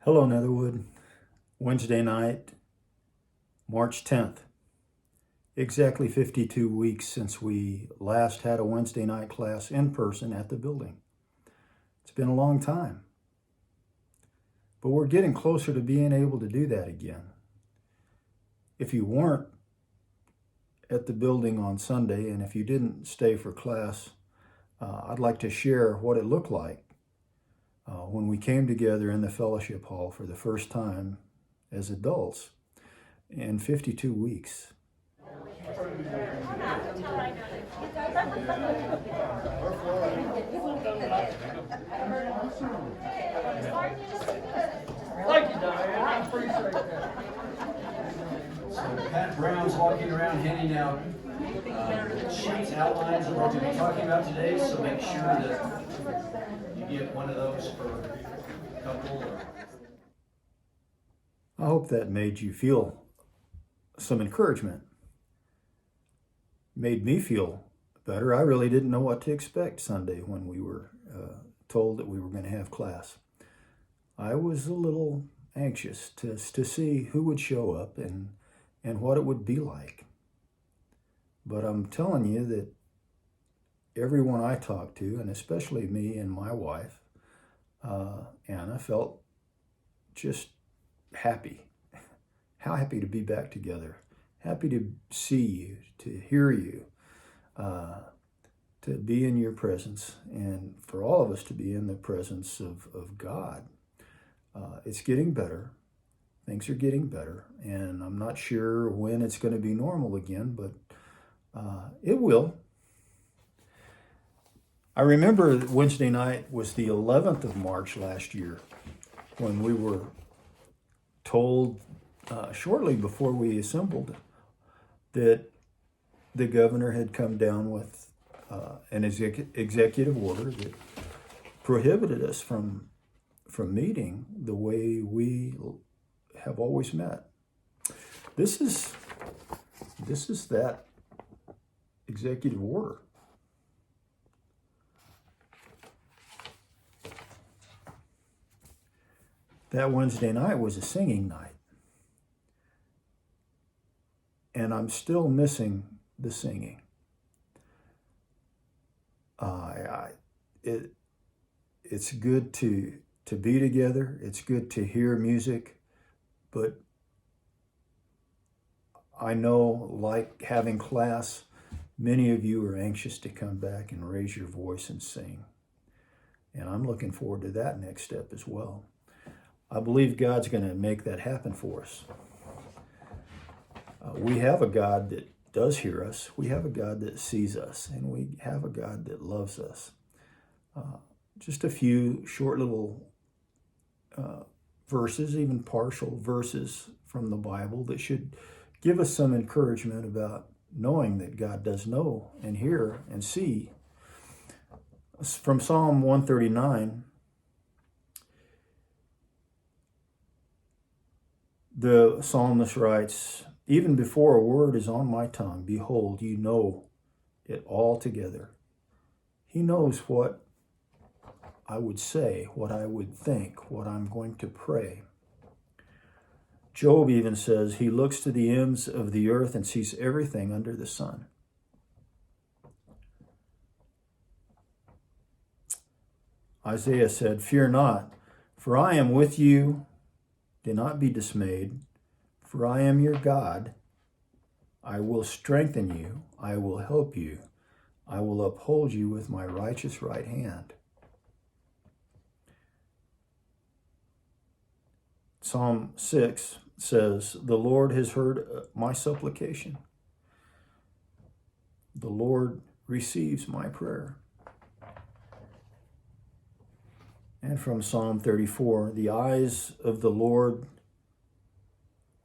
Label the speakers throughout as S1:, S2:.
S1: Hello, Netherwood. Wednesday night, March 10th. Exactly 52 weeks since we last had a Wednesday night class in person at the building. It's been a long time, but we're getting closer to being able to do that again. If you weren't at the building on Sunday and if you didn't stay for class, I'd like to share what it looked like when we came together in the fellowship hall for the first time as adults in 52 weeks.
S2: Thank you, Diane. I appreciate that.
S3: So Pat Brown's walking around handing out sheets, outlines of what we'll be talking about today, so make sure that you get one of those for a couple.
S1: I hope that made you feel some encouragement. Made me feel better. I really didn't know what to expect Sunday when we were told that we were going to have class. I was a little anxious to see who would show up and what it would be like. But I'm telling you that everyone I talked to, and especially me and my wife, Anna, felt just happy. How happy to be back together. Happy to see you, to hear you, to be in your presence, and for all of us to be in the presence of God. It's getting better. Things are getting better, and I'm not sure when it's going to be normal again, but it will. I remember Wednesday night was the 11th of March last year when we were told shortly before we assembled that the governor had come down with an executive order that prohibited us from meeting the way we have always met. This is that executive order. That Wednesday night was a singing night. And I'm still missing the singing. It's good to be together. It's good to hear music. But I know, like having class, many of you are anxious to come back and raise your voice and sing. And I'm looking forward to that next step as well. I believe God's going to make that happen for us. We have a God that does hear us. We have a God that sees us. And we have a God that loves us. Just a few short little verses, even partial verses from the Bible that should give us some encouragement about knowing that God does know and hear and see. From Psalm 139, the psalmist writes, "Even before a word is on my tongue, behold, you know it altogether." He knows what I would say, what I would think, what I'm going to pray. Job even says he looks to the ends of the earth and sees everything under the sun. Isaiah said, "Fear not, for I am with you. Do not be dismayed, for I am your God. I will strengthen you. I will help you. I will uphold you with my righteous right hand." Psalm 6 says, "The Lord has heard my supplication. The Lord receives my prayer." And from Psalm 34, "The eyes of the Lord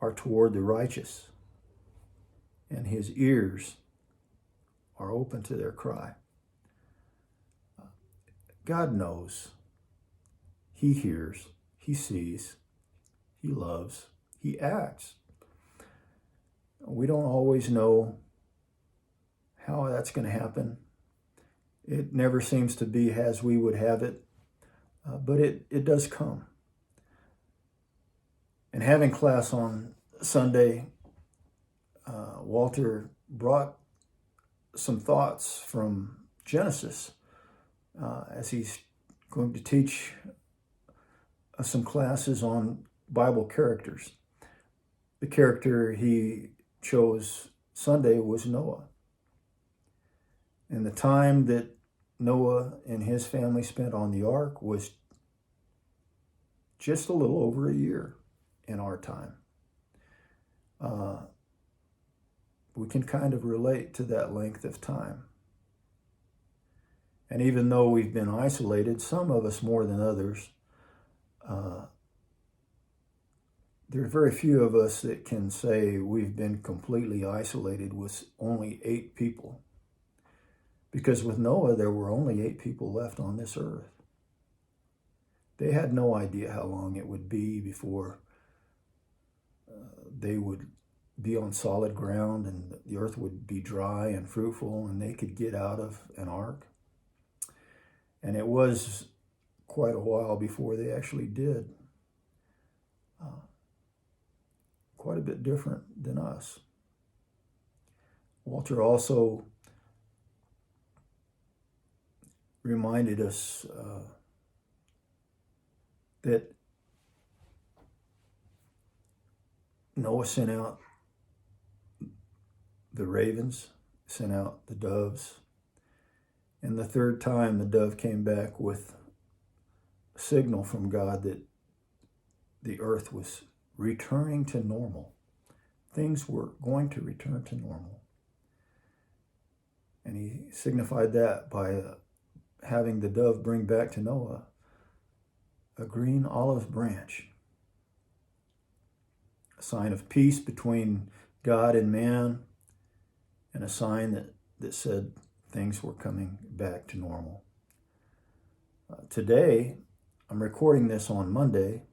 S1: are toward the righteous, and his ears are open to their cry." God knows. He hears. He sees. He loves. He acts. We don't always know how that's going to happen. It never seems to be as we would have it, but it does come. And having class on Sunday, Walter brought some thoughts from Genesis as he's going to teach some classes on Bible characters. The character he chose Sunday was Noah. And the time that Noah and his family spent on the ark was just a little over a year in our time. We can kind of relate to that length of time. And even though we've been isolated, some of us more than others, there are very few of us that can say we've been completely isolated with only 8 people. Because with Noah, there were only 8 people left on this earth. They had no idea how long it would be before they would be on solid ground and the earth would be dry and fruitful and they could get out of an ark. And it was quite a while before they actually did. Quite a bit different than us. Walter also reminded us that Noah sent out the ravens, sent out the doves, and the third time the dove came back with a signal from God that the earth was returning to normal. Things were going to return to normal. And he signified that by having the dove bring back to Noah a green olive branch, a sign of peace between God and man, and a sign that said things were coming back to normal. Today, I'm recording this on Monday,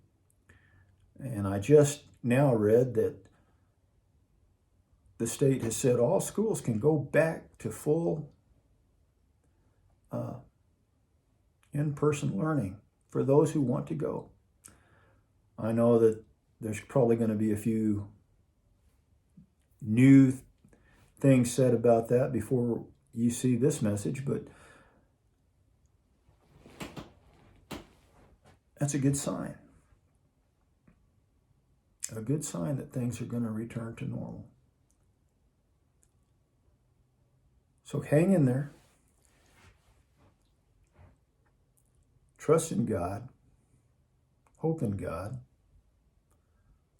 S1: and I just now read that the state has said all schools can go back to full in-person learning for those who want to go. I know that there's probably going to be a few new things said about that before you see this message, but that's a good sign. A good sign that things are going to return to normal. So hang in there. Trust in God. Hope in God.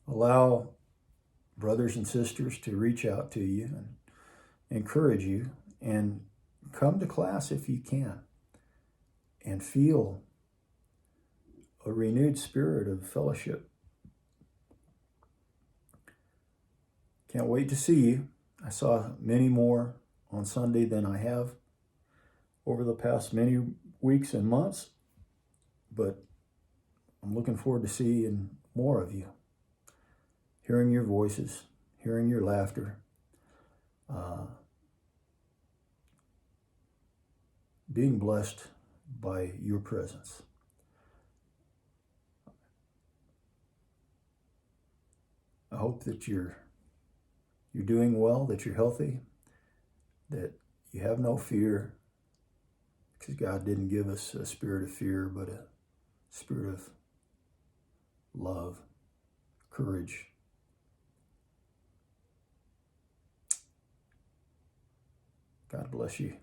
S1: Allow brothers and sisters to reach out to you and encourage you, and come to class if you can and feel a renewed spirit of fellowship. Can't wait to see you. I saw many more on Sunday than I have over the past many weeks and months, but I'm looking forward to seeing more of you, hearing your voices, hearing your laughter, being blessed by your presence. I hope that you're doing well, that you're healthy, that you have no fear, because God didn't give us a spirit of fear, but a spirit of love, courage. God bless you.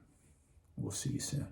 S1: We'll see you soon.